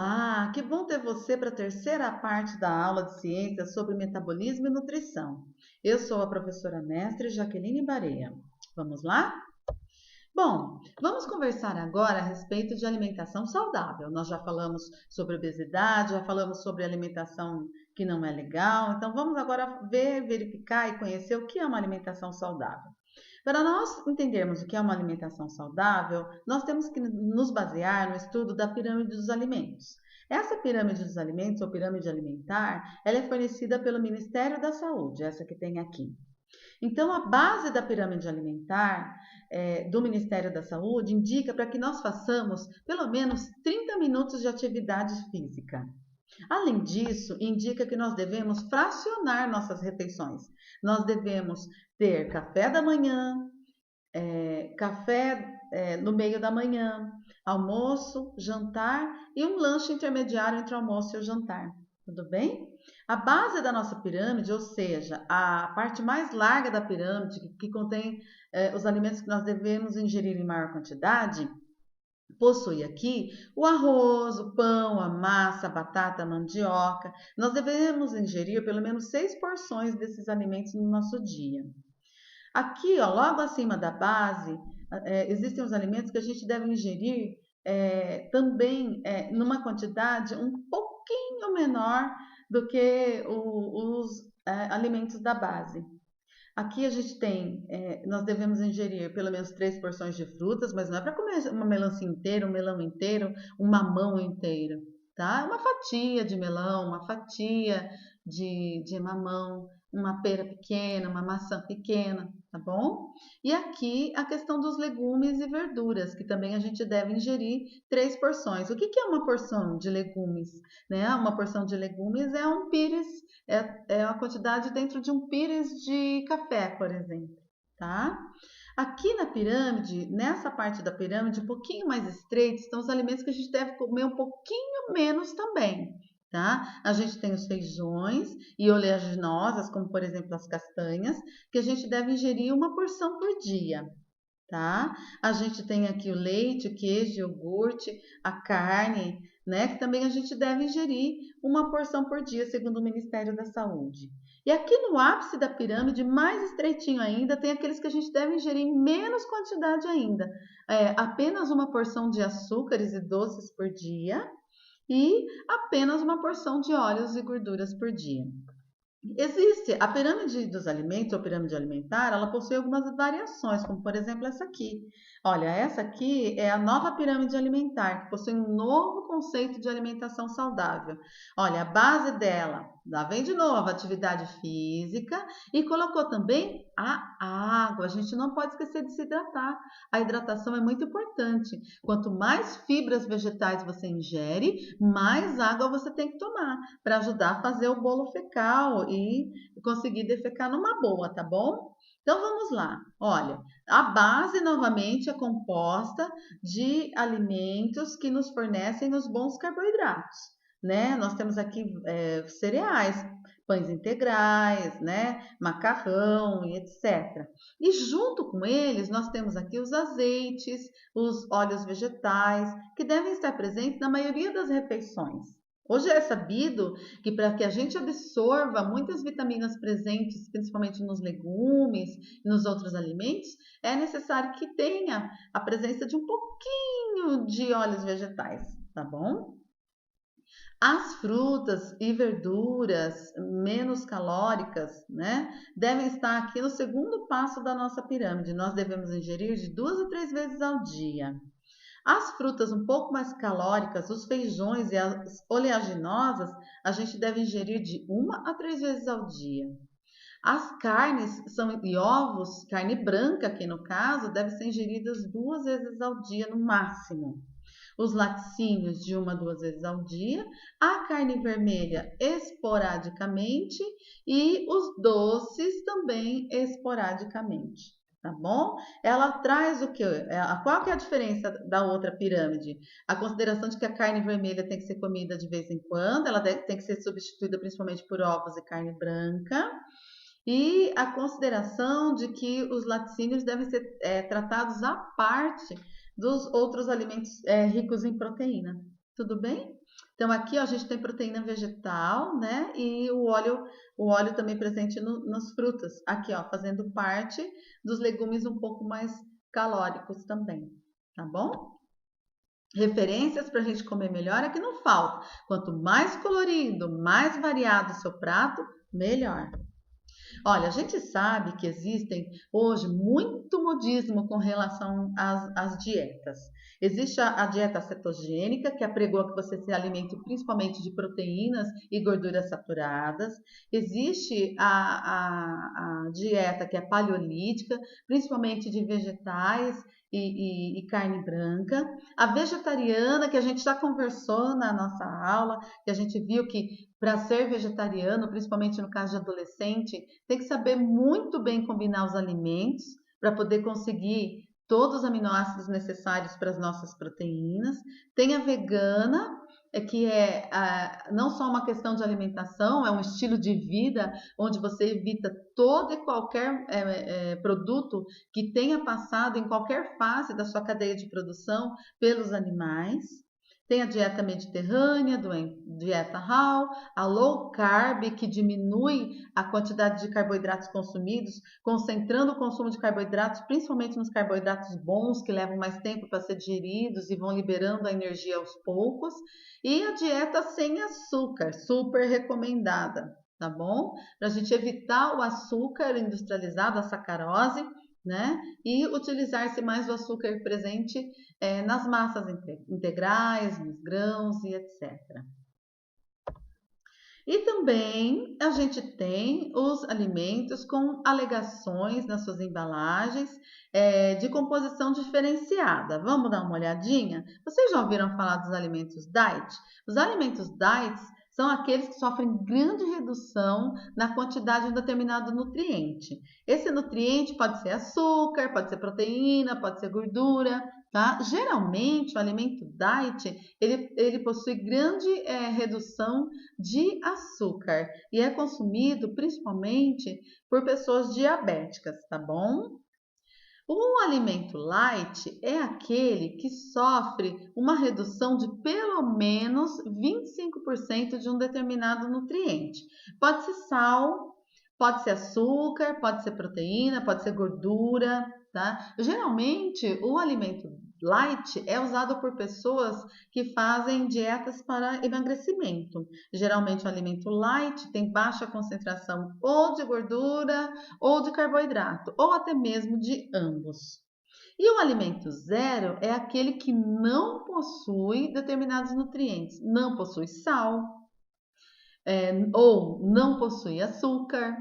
Olá, que bom ter você para a terceira parte da aula de ciências sobre metabolismo e nutrição. Eu sou a professora mestre Jaqueline Barea. Vamos lá? Bom, vamos conversar agora a respeito de alimentação saudável. Nós já falamos sobre obesidade, já falamos sobre alimentação que não é legal, então vamos agora ver, verificar e conhecer o que é uma alimentação saudável. Para nós entendermos o que é uma alimentação saudável, nós temos que nos basear no estudo da pirâmide dos alimentos. Essa pirâmide dos alimentos, ou pirâmide alimentar, ela é fornecida pelo Ministério da Saúde, essa que tem aqui. Então, a base da pirâmide alimentar do Ministério da Saúde indica para que nós façamos pelo menos 30 minutos de atividade física. Além disso, indica que nós devemos fracionar nossas refeições. Nós devemos ter café da manhã, café no meio da manhã, almoço, jantar e um lanche intermediário entre o almoço e o jantar. Tudo bem? A base da nossa pirâmide, ou seja, a parte mais larga da pirâmide, que contém os alimentos que nós devemos ingerir em maior quantidade, possui aqui o arroz, o pão, a massa, a batata, a mandioca. Nós devemos ingerir pelo menos 6 porções desses alimentos no nosso dia. Aqui, ó, logo acima da base, existem os alimentos que a gente deve ingerir também numa quantidade um pouquinho menor do que os alimentos da base. Aqui a gente tem, nós devemos ingerir pelo menos 3 porções de frutas, mas não é para comer uma melancia inteira, um melão inteiro, um mamão inteiro, tá? Uma fatia de melão, uma fatia de mamão, uma pera pequena, uma maçã pequena, tá bom? E aqui a questão dos legumes e verduras, que também a gente deve ingerir 3 porções. O que é uma porção de legumes? Né? Uma porção de legumes é um pires, é a quantidade dentro de um pires de café, por exemplo, tá? Aqui na pirâmide, nessa parte da pirâmide, um pouquinho mais estreita, estão os alimentos que a gente deve comer um pouquinho menos também, tá? A gente tem os feijões e oleaginosas, como por exemplo as castanhas, que a gente deve ingerir uma porção por dia, tá? A gente tem aqui o leite, o queijo, o iogurte, a carne, né? Que também a gente deve ingerir uma porção por dia, segundo o Ministério da Saúde. E aqui no ápice da pirâmide, mais estreitinho ainda, tem aqueles que a gente deve ingerir em menos quantidade ainda. Apenas uma porção de açúcares e doces por dia e apenas uma porção de óleos e gorduras por dia. Existe a pirâmide dos alimentos, ou pirâmide alimentar, ela possui algumas variações, como por exemplo essa aqui. Olha, essa aqui é a nova pirâmide alimentar, que possui um novo conceito de alimentação saudável. Olha, a base dela, lá vem de novo, atividade física e colocou também a água. A gente não pode esquecer de se hidratar. A hidratação é muito importante. Quanto mais fibras vegetais você ingere, mais água você tem que tomar para ajudar a fazer o bolo fecal e conseguir defecar numa boa, tá bom? Então vamos lá. Olha, a base novamente é composta de alimentos que nos fornecem os bons carboidratos, né? Nós temos aqui cereais, pães integrais, né? Macarrão e etc. E junto com eles nós temos aqui os azeites, os óleos vegetais, que devem estar presentes na maioria das refeições. Hoje é sabido que para que a gente absorva muitas vitaminas presentes, principalmente nos legumes e nos outros alimentos, é necessário que tenha a presença de um pouquinho de óleos vegetais, tá bom? As frutas e verduras menos calóricas, né, devem estar aqui no segundo passo da nossa pirâmide. Nós devemos ingerir de 2 a 3 vezes ao dia. As frutas um pouco mais calóricas, os feijões e as oleaginosas, a gente deve ingerir de 1 a 3 vezes ao dia. As carnes e ovos, carne branca aqui no caso, devem ser ingeridas 2 vezes ao dia no máximo. Os laticínios de 1 a 2 vezes ao dia, a carne vermelha esporadicamente e os doces também esporadicamente. Tá bom? Ela traz o que? Qual que é a diferença da outra pirâmide? A consideração de que a carne vermelha tem que ser comida de vez em quando, ela tem que ser substituída principalmente por ovos e carne branca, e a consideração de que os laticínios devem ser tratados à parte dos outros alimentos ricos em proteína. Tudo bem? Então aqui ó, a gente tem proteína vegetal, né? E o óleo também presente nas frutas. Aqui ó, fazendo parte dos legumes um pouco mais calóricos também, tá bom? Referências para a gente comer melhor é que não falta. Quanto mais colorido, mais variado o seu prato, melhor. Olha, a gente sabe que existem hoje muito modismo com relação às dietas. Existe a dieta cetogênica, que apregou que você se alimente principalmente de proteínas e gorduras saturadas. Existe a dieta que é paleolítica, principalmente de vegetais e carne branca. A vegetariana, que a gente já conversou na nossa aula, que a gente viu que para ser vegetariano, principalmente no caso de adolescente, tem que saber muito bem combinar os alimentos para poder conseguir todos os aminoácidos necessários para as nossas proteínas. Tem a vegana, que é não só uma questão de alimentação, é um estilo de vida onde você evita todo e qualquer produto que tenha passado em qualquer fase da sua cadeia de produção pelos animais. Tem a dieta mediterrânea, dieta RAW, a low carb, que diminui a quantidade de carboidratos consumidos, concentrando o consumo de carboidratos, principalmente nos carboidratos bons, que levam mais tempo para ser digeridos e vão liberando a energia aos poucos. E a dieta sem açúcar, super recomendada, tá bom? Para a gente evitar o açúcar industrializado, a sacarose, né? E utilizar-se mais do açúcar presente nas massas integrais, nos grãos e etc. E também a gente tem os alimentos com alegações nas suas embalagens de composição diferenciada. Vamos dar uma olhadinha? Vocês já ouviram falar dos alimentos diet? Os alimentos diet são aqueles que sofrem grande redução na quantidade de um determinado nutriente. Esse nutriente pode ser açúcar, pode ser proteína, pode ser gordura, tá? Geralmente, o alimento diet, ele possui grande redução de açúcar e é consumido principalmente por pessoas diabéticas, tá bom? O alimento light é aquele que sofre uma redução de pelo menos 25% de um determinado nutriente. Pode ser sal, pode ser açúcar, pode ser proteína, pode ser gordura, tá? Geralmente, o alimento light é usado por pessoas que fazem dietas para emagrecimento. Geralmente, o alimento light tem baixa concentração ou de gordura ou de carboidrato, ou até mesmo de ambos. E o alimento zero é aquele que não possui determinados nutrientes, não possui sal, ou não possui açúcar,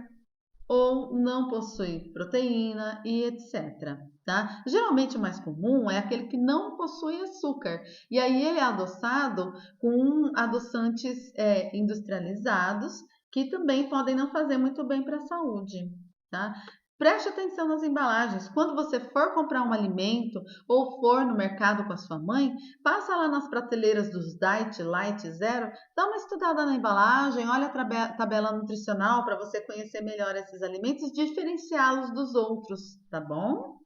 ou não possui proteína e etc. Tá? Geralmente o mais comum é aquele que não possui açúcar, e aí ele é adoçado com adoçantes industrializados que também podem não fazer muito bem para a saúde. Tá? Preste atenção nas embalagens. Quando você for comprar um alimento ou for no mercado com a sua mãe, passa lá nas prateleiras dos Diet, Light, Zero, dá uma estudada na embalagem, olha a tabela nutricional para você conhecer melhor esses alimentos e diferenciá-los dos outros, tá bom?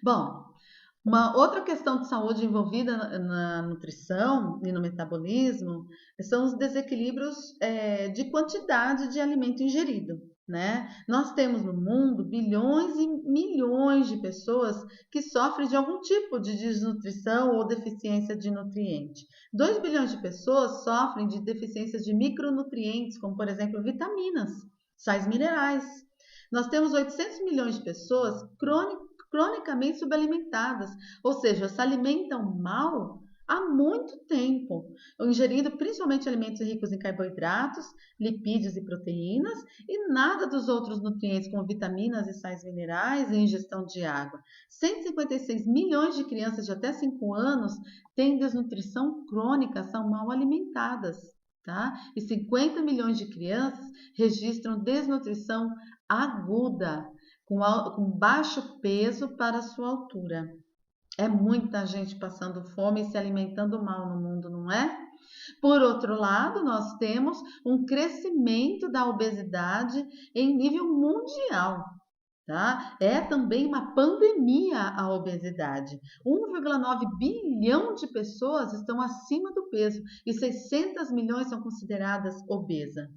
Bom, uma outra questão de saúde envolvida na nutrição e no metabolismo são os desequilíbrios de quantidade de alimento ingerido. Né? Nós temos no mundo bilhões e milhões de pessoas que sofrem de algum tipo de desnutrição ou deficiência de nutriente. 2 bilhões de pessoas sofrem de deficiências de micronutrientes, como por exemplo vitaminas, sais minerais. Nós temos 800 milhões de pessoas cronicamente subalimentadas, ou seja, se alimentam mal há muito tempo, ingerindo principalmente alimentos ricos em carboidratos, lipídios e proteínas, e nada dos outros nutrientes, como vitaminas e sais minerais e ingestão de água. 156 milhões de crianças de até 5 anos têm desnutrição crônica, são mal alimentadas. Tá? E 50 milhões de crianças registram desnutrição aguda, com baixo peso para sua altura. É muita gente passando fome e se alimentando mal no mundo, não é? Por outro lado, nós temos um crescimento da obesidade em nível mundial. tá? É também uma pandemia a obesidade. 1,9 bilhão de pessoas estão acima do peso e 600 milhões são consideradas obesas.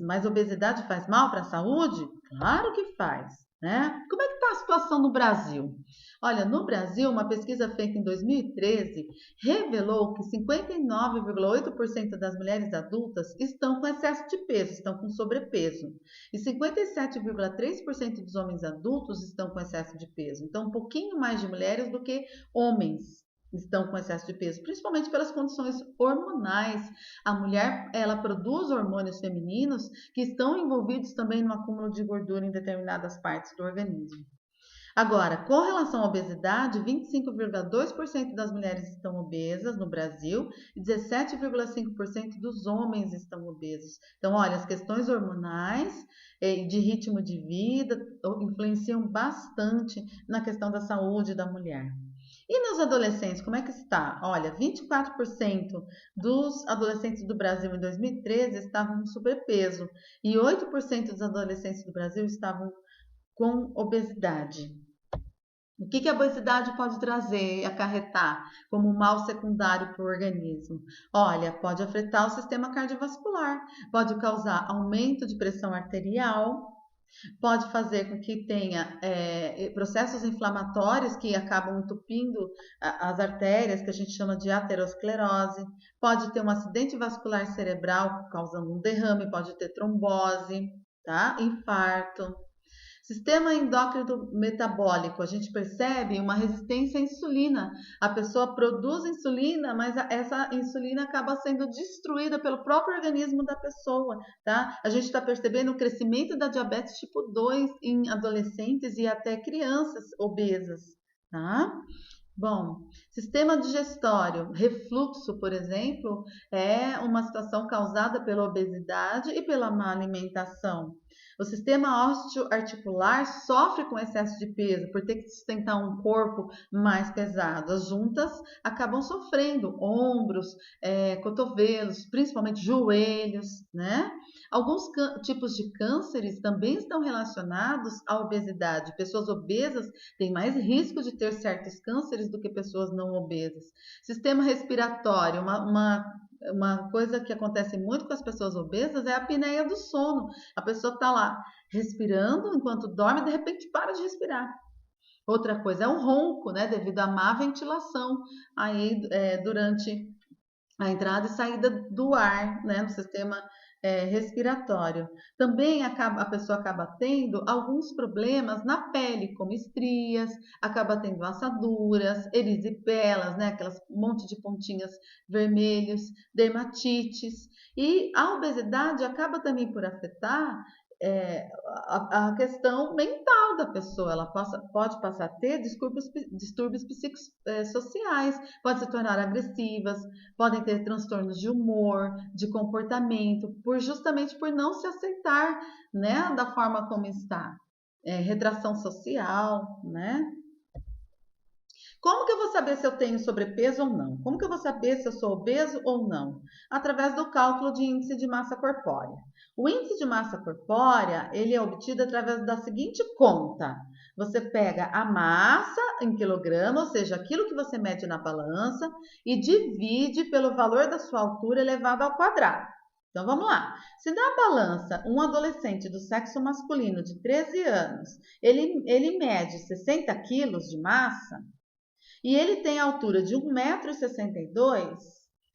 Mas obesidade faz mal para a saúde? Claro que faz, né? Como é que está a situação no Brasil? Olha, no Brasil, uma pesquisa feita em 2013 revelou que 59,8% das mulheres adultas estão com excesso de peso, estão com sobrepeso. E 57,3% dos homens adultos estão com excesso de peso. Então, um pouquinho mais de mulheres do que homens estão com excesso de peso, principalmente pelas condições hormonais. A mulher, ela produz hormônios femininos que estão envolvidos também no acúmulo de gordura em determinadas partes do organismo. Agora, com relação à obesidade, 25,2% das mulheres estão obesas no Brasil e 17,5% dos homens estão obesos. Então, olha, as questões hormonais de ritmo de vida influenciam bastante na questão da saúde da mulher. E nos adolescentes, como é que está? Olha, 24% dos adolescentes do Brasil em 2013 estavam com sobrepeso e 8% dos adolescentes do Brasil estavam com obesidade. O que a obesidade pode trazer e acarretar como mal secundário para o organismo? Olha, pode afetar o sistema cardiovascular, pode causar aumento de pressão arterial, pode fazer com que tenha processos inflamatórios que acabam entupindo as artérias, que a gente chama de aterosclerose, pode ter um acidente vascular cerebral causando um derrame, pode ter trombose, tá? Infarto. Sistema endócrino metabólico, a gente percebe uma resistência à insulina. A pessoa produz insulina, mas essa insulina acaba sendo destruída pelo próprio organismo da pessoa, tá? A gente está percebendo o crescimento da diabetes tipo 2 em adolescentes e até crianças obesas, tá? Bom, sistema digestório, refluxo, por exemplo, é uma situação causada pela obesidade e pela má alimentação. O sistema osteoarticular sofre com excesso de peso por ter que sustentar um corpo mais pesado. As juntas acabam sofrendo, ombros, cotovelos, principalmente joelhos, né? Alguns tipos de cânceres também estão relacionados à obesidade. Pessoas obesas têm mais risco de ter certos cânceres do que pessoas não obesas. Sistema respiratório, uma coisa que acontece muito com as pessoas obesas é a apneia do sono. A pessoa está lá respirando enquanto dorme e de repente para de respirar. Outra coisa é um ronco, né, devido à má ventilação aí durante a entrada e saída do ar, né, no sistema respiratório. Também a pessoa acaba tendo alguns problemas na pele, como estrias, acaba tendo assaduras, erisipelas, né, aquelas monte de pontinhas vermelhos, dermatites. E a obesidade acaba também por afetar a questão mental da pessoa. Ela pode passar a ter distúrbios psicossociais, pode se tornar agressivas, podem ter transtornos de humor, de comportamento, justamente por não se aceitar, né, da forma como está. Retração social, né? Como que eu vou saber se eu tenho sobrepeso ou não? Como que eu vou saber se eu sou obeso ou não? Através do cálculo de índice de massa corpórea. O índice de massa corpórea, ele é obtido através da seguinte conta. Você pega a massa em quilograma, ou seja, aquilo que você mede na balança, e divide pelo valor da sua altura elevado ao quadrado. Então, vamos lá. Se na balança um adolescente do sexo masculino de 13 anos, ele mede 60 quilos de massa, e ele tem a altura de 1,62 m,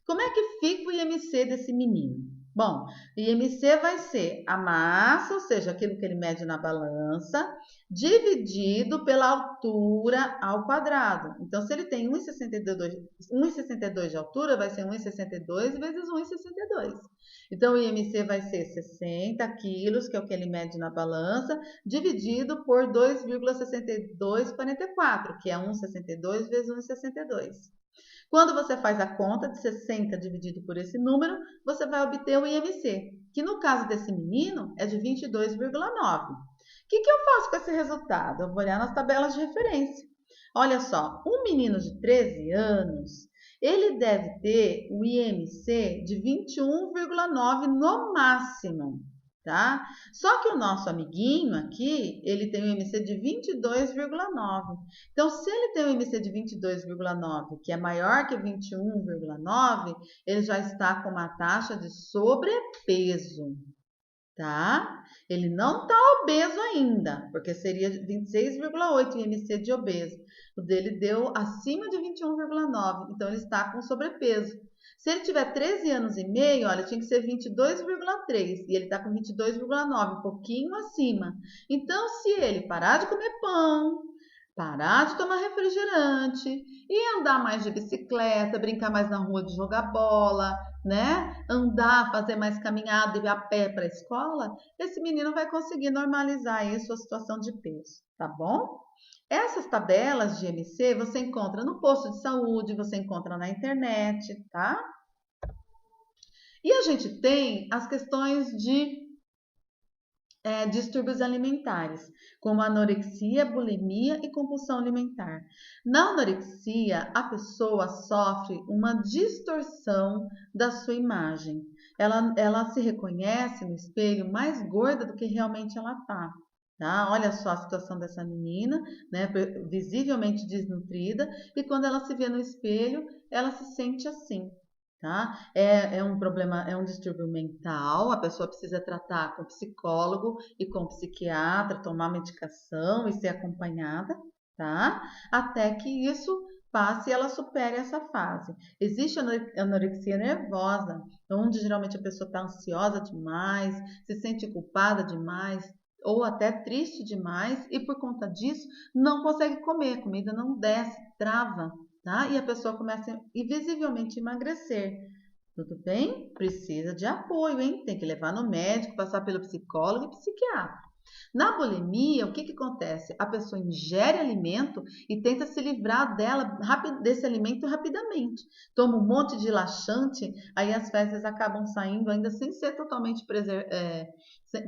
como é que fica o IMC desse menino? Bom, o IMC vai ser a massa, ou seja, aquilo que ele mede na balança, dividido pela altura ao quadrado. Então, se ele tem 1,62 de altura, vai ser 1,62 vezes 1,62. Então, o IMC vai ser 60 quilos, que é o que ele mede na balança, dividido por 2,6244, que é 1,62 vezes 1,62. Quando você faz a conta de 60 dividido por esse número, você vai obter o IMC, que no caso desse menino é de 22,9. O que eu faço com esse resultado? Eu vou olhar nas tabelas de referência. Olha só, um menino de 13 anos, ele deve ter o IMC de 21,9 no máximo. tá? Só que o nosso amiguinho aqui, ele tem um IMC de 22,9. Então, se ele tem um IMC de 22,9, que é maior que 21,9, ele já está com uma taxa de sobrepeso, tá? Ele não está obeso ainda, porque seria 26,8 IMC de obeso. O dele deu acima de 21,9, então ele está com sobrepeso. Se ele tiver 13 anos e meio, olha, tinha que ser 22,3 e ele está com 22,9, um pouquinho acima. Então, se ele parar de comer pão, parar de tomar refrigerante e andar mais de bicicleta, brincar mais na rua de jogar bola, né? Andar, fazer mais caminhada e ir a pé para a escola, esse menino vai conseguir normalizar aí sua situação de peso, tá bom? Essas tabelas de IMC você encontra no posto de saúde, você encontra na internet, tá? E a gente tem as questões de distúrbios alimentares, como anorexia, bulimia e compulsão alimentar. Na anorexia, a pessoa sofre uma distorção da sua imagem. Ela se reconhece no espelho mais gorda do que realmente ela está. Tá? Olha só a situação dessa menina, né? Visivelmente desnutrida, e quando ela se vê no espelho, ela se sente assim. Tá? É um problema, é um distúrbio mental, a pessoa precisa tratar com psicólogo e com psiquiatra, tomar medicação e ser acompanhada, tá? Até que isso passe e ela supere essa fase. Existe a anorexia nervosa, onde geralmente a pessoa está ansiosa demais, se sente culpada demais, ou até triste demais, e por conta disso não consegue comer, a comida não desce, trava. Tá? E a pessoa começa invisivelmente a emagrecer. Tudo bem? Precisa de apoio, hein? Tem que levar no médico, passar pelo psicólogo e psiquiatra. Na bulimia, o que acontece? A pessoa ingere alimento e tenta se livrar desse alimento rapidamente. Toma um monte de laxante, aí as fezes acabam saindo ainda sem ser totalmente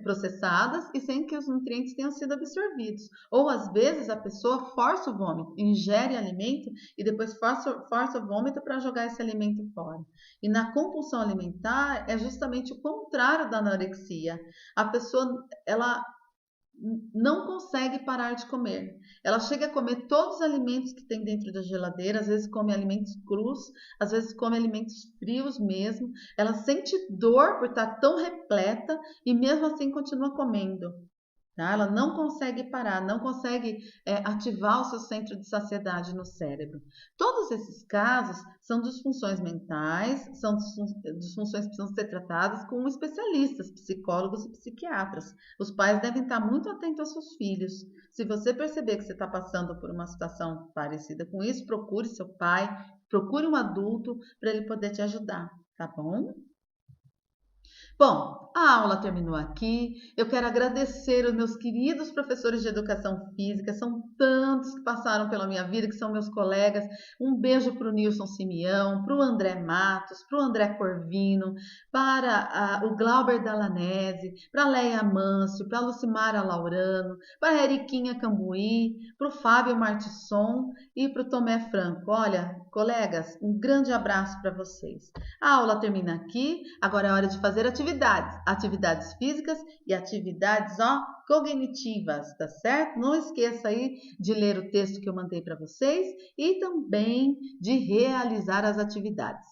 processadas e sem que os nutrientes tenham sido absorvidos. Ou às vezes a pessoa força o vômito, ingere alimento e depois força o vômito para jogar esse alimento fora. E na compulsão alimentar é justamente o contrário da anorexia. A pessoa, ela não consegue parar de comer. Ela chega a comer todos os alimentos que tem dentro da geladeira, às vezes come alimentos crus, às vezes come alimentos frios mesmo. Ela sente dor por estar tão repleta e mesmo assim continua comendo. Tá? Ela não consegue parar, não consegue ativar o seu centro de saciedade no cérebro. Todos esses casos são disfunções mentais, são disfunções que precisam ser tratadas com especialistas, psicólogos e psiquiatras. Os pais devem estar muito atentos aos seus filhos. Se você perceber que você está passando por uma situação parecida com isso, procure seu pai, procure um adulto para ele poder te ajudar, tá bom? Bom, a aula terminou aqui. Eu quero agradecer os meus queridos professores de educação física. São tantos que passaram pela minha vida, que são meus colegas. Um beijo para o Nilson Simeão, para o André Matos, para o André Corvino, para o Glauber Dalanese, para a Leia Mâncio, para a Lucimara Laurano, para a Eriquinha Cambuí, para o Fábio Martisson e para o Tomé Franco. Olha, colegas, um grande abraço para vocês. A aula termina aqui. Agora é hora de fazer atividades físicas e atividades cognitivas, tá certo? Não esqueça aí de ler o texto que eu mandei para vocês e também de realizar as atividades.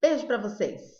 Beijo para vocês!